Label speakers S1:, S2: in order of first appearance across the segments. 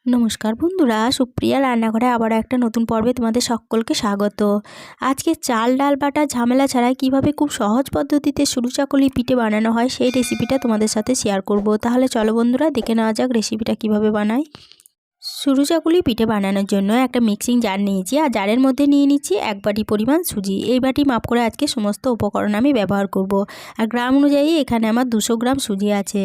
S1: নমস্কার বন্ধুরা, সুপ্রিয়া রান্নাঘরে আবার একটা নতুন পর্বে তোমাদের সকলকে স্বাগত। আজকে চাল ডাল বাটা ঝামেলা ছাড়াই কিভাবে খুব সহজ পদ্ধতিতে সরু চাকুলি পিঠে বানানো হয় সেই রেসিপিটা তোমাদের সাথে শেয়ার করব। তাহলে চলো বন্ধুরা, দেখে নেওয়া যাক রেসিপিটা কিভাবে বানাই। সরু চাকুলি পিঠে বানানোর জন্য একটা মিক্সিং জার নিয়েছি, আর জারের মধ্যে নিয়ে নিচ্ছি 1 বাটি পরিমাণ সুজি। এই বাটি মাপ করে আজকে সমস্ত উপকরণ আমি ব্যবহার করব। আর গ্রাম অনুযায়ী এখানে আমার 200 গ্রাম সুজি আছে।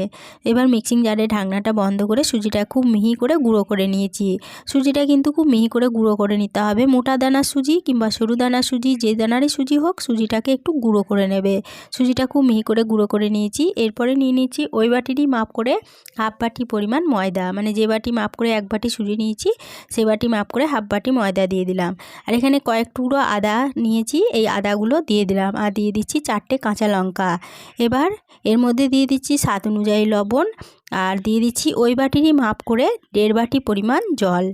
S1: এবার মিক্সিং জারের ঢাকনাটা বন্ধ করে সুজিটা খুব মিহি করে গুঁড়ো করে নিয়েছি। সুজিটা কিন্তু খুব মিহি করে গুঁড়ো করে নিতে হবে। মোটা দানা সুজি কিংবা সরু দানা সুজি, যে দানারই সুজি হোক, সুজিটাকে একটু গুঁড়ো করে নেবে। সুজিটা খুব মিহি করে গুঁড়ো করে নিয়েছি। এরপরে নিয়ে নিচ্ছি ওই বাটিরই মাপ করে হাফ বাটি পরিমাণ ময়দা, মানে যে বাটি মাপ করে 1 বাটি সুজি নিয়েছি সেই বাটি মাপ করে হাফ বাটি ময়দা দিয়ে দিলাম। আর এখানে কয়েক টুকরো আদা নিয়েছি, এই আদাগুলো দিয়ে দিলাম। আর দিয়ে দিচ্ছি 4টে কাঁচা লঙ্কা। এবার এর মধ্যে দিয়ে দিচ্ছি স্বাদ অনুযায়ী লবণ, আর দিয়ে দিচ্ছি ওই বাটিরই মাপ করে 1.5 বাটি পরিমাণ জল।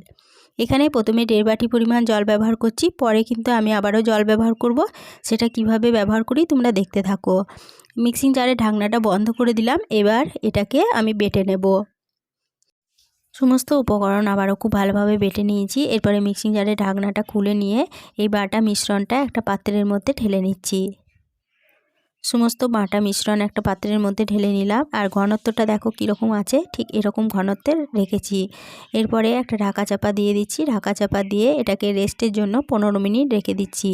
S1: এখানে প্রথমে 1.5 বাটি পরিমাণ জল ব্যবহার করছি, পরে কিন্তু আমি আবারও জল ব্যবহার করব। সেটা কিভাবে ব্যবহার করি তোমরা দেখতে থাকো। মিক্সিং জারের ঢাকনাটা বন্ধ করে দিলাম। এবার এটাকে আমি বেটে নেব। সমস্ত উপকরণ আবারও খুব ভালোভাবে বেটে নিয়েছি। এরপরে মিক্সিং জারের ঢাকনাটা খুলে নিয়ে এই বাটা মিশ্রণটা একটা পাত্রের মধ্যে ঢেলে নিচ্ছি। সমস্ত বাটা মিশ্রণ একটা পাত্রের মধ্যে ঢেলে নিলাম। আর ঘনত্বটা দেখো কীরকম আছে, ঠিক এরকম ঘনত্বের রেখেছি। এরপরে একটা ঢাকা চাপা দিয়ে দিচ্ছি। ঢাকা চাপা দিয়ে এটাকে রেস্টের জন্য 15 মিনিট রেখে দিচ্ছি।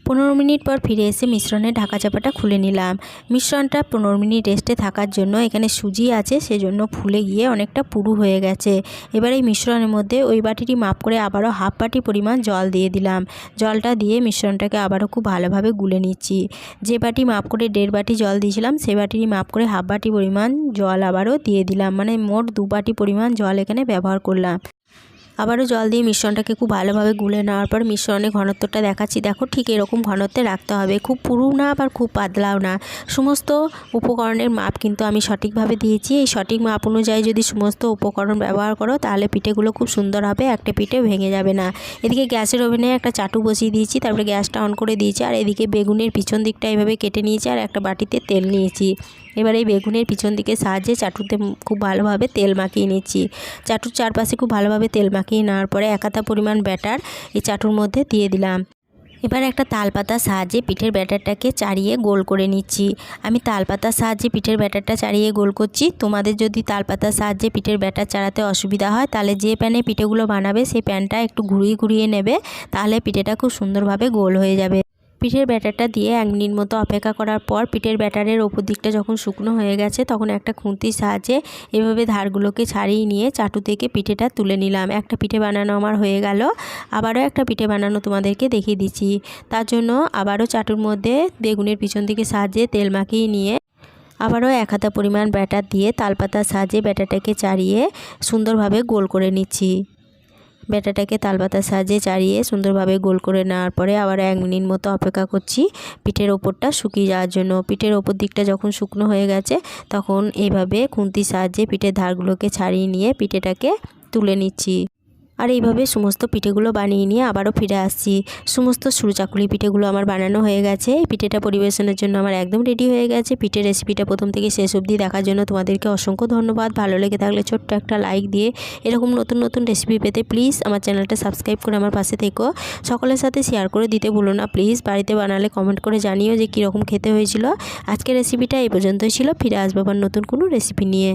S1: 15 মিনিট পর ফিরে এসে মিশ্রণের ঢাকা চাপাটা খুলে নিলাম। মিশ্রণটা 15 মিনিট রেস্টে থাকার জন্য এখানে সুজি আছে, সেজন্য ফুলে গিয়ে অনেকটা পুরু হয়ে গেছে। এবার এই মিশ্রণের মধ্যে ওই বাটিটি মাপ করে আবারও হাফ বাটি পরিমাণ জল দিয়ে দিলাম। জলটা দিয়ে মিশ্রণটাকে আবারও খুব ভালোভাবে গুলে নিচ্ছি। যে বাটি মাপ করে 1.5 বাটি জল দিয়েছিলাম সেই বাটিরই মাপ করে হাফ বাটি পরিমাণ জল আবারও দিয়ে দিলাম, মানে মোট 2 বাটি পরিমাণ জল এখানে ব্যবহার করলাম। আবারও জল দিয়ে মিশ্রণটাকে খুব ভালোভাবে গুলে নেওয়ার পর মিশ্রণের ঘনত্বটা দেখাচ্ছি। দেখো ঠিক এরকম ঘনত্বে রাখতে হবে, খুব পুরু না আবার খুব পাতলাও না। সমস্ত উপকরণের মাপ কিন্তু আমি সঠিকভাবে দিয়েছি। এই সঠিক মাপ অনুযায়ী যদি সমস্ত উপকরণ ব্যবহার করো তাহলে পিঠেগুলো খুব সুন্দর হবে, একটা পিঠে ভেঙে যাবে না। এদিকে গ্যাসের ওভেনে একটা চাটু বসিয়ে দিয়েছি, তারপরে গ্যাসটা অন করে দিয়েছি। আর এদিকে বেগুনের পিছন দিকটা এইভাবে কেটে নিয়েছি আর একটা বাটিতে তেল নিয়েছি। এবার এই বেগুনের পিছন দিকে সাহায্যে চাটুতে খুব ভালোভাবে তেল মাখিয়ে নিচ্ছি। চাটুর চারপাশে খুব ভালোভাবে তেল মাখিয়ে নেওয়ার পরে 1 হাতা পরিমাণ ব্যাটার এই চাটুর মধ্যে দিয়ে দিলাম। এবার একটা তালপাতার সাহায্যে পিঠের ব্যাটারটাকে চাড়িয়ে গোল করে নিচ্ছি। আমি তালপাতার সাহায্যে পিঠের ব্যাটারটা চাড়িয়ে গোল করছি। তোমাদের যদি তালপাতার সাহায্যে পিঠের ব্যাটার চাড়াতে অসুবিধা হয় তাহলে যে প্যানে পিঠেগুলো বানাবে সেই প্যানটা একটু ঘুরিয়ে ঘুরিয়ে নেবে, তাহলে পিঠেটা খুব সুন্দরভাবে গোল হয়ে যাবে। পিঠের ব্যাটারটা দিয়ে 1 মিনিট মতো অপেক্ষা করার পর পিঠের ব্যাটারের ওপর দিকটা যখন শুকনো হয়ে গেছে তখন একটা খুন্তির সাহায্যে এভাবে ধারগুলোকে ছাড়িয়ে নিয়ে চাটু থেকে পিঠেটা তুলে নিলাম। একটা পিঠে বানানো আমার হয়ে গেল। আবারও একটা পিঠে বানানো তোমাদেরকে দেখিয়ে দিচ্ছি। তার জন্য আবারও চাটুর মধ্যে বেগুনের পিছন দিকে সাহায্যে তেল মাখিয়ে নিয়ে আবারও 1 হাতা পরিমাণ ব্যাটার দিয়ে তালপাতার সাহায্যে ব্যাটারটাকে চাড়িয়ে সুন্দরভাবে গোল করে নিচ্ছি। ব্যাটাটাকে তালপাতার সাহায্যে চাড়িয়ে সুন্দরভাবে গোল করে নেওয়ার পরে আবার 1 মিনিট মতো অপেক্ষা করছি পিঠের ওপরটা শুকিয়ে যাওয়ার জন্য। পিঠের ওপর দিকটা যখন শুকনো হয়ে গেছে তখন এইভাবে খুন্তির সাহায্যে পিঠের ধারগুলোকে ছাড়িয়ে নিয়ে পিঠেটাকে তুলে নিচ্ছি। আর এইভাবে সমস্ত পিঠেগুলো বানিয়ে নিয়ে আবারও ফিরে আসছি। সমস্ত সরু চাকুলি পিঠেগুলো আমার বানানো হয়ে গেছে। এই পিঠেটা পরিবেশনের জন্য আমার একদম রেডি হয়ে গেছে। পিঠের রেসিপিটা প্রথম থেকে শেষ অবধি দেখার জন্য তোমাদেরকে অসংখ্য ধন্যবাদ। ভালো লেগে থাকলে ছোট্ট একটা লাইক দিয়ে এরকম নতুন নতুন রেসিপি পেতে প্লিজ আমার চ্যানেলটা সাবস্ক্রাইব করে আমার পাশে থেকো। সকলের সাথে শেয়ার করে দিতে ভুলো না প্লিজ। বাড়িতে বানালে কমেন্ট করে জানিও যে কীরকম খেতে হয়েছিল। আজকের রেসিপিটা এই পর্যন্তই ছিল। ফিরে আসবো আবার নতুন কোনো রেসিপি নিয়ে।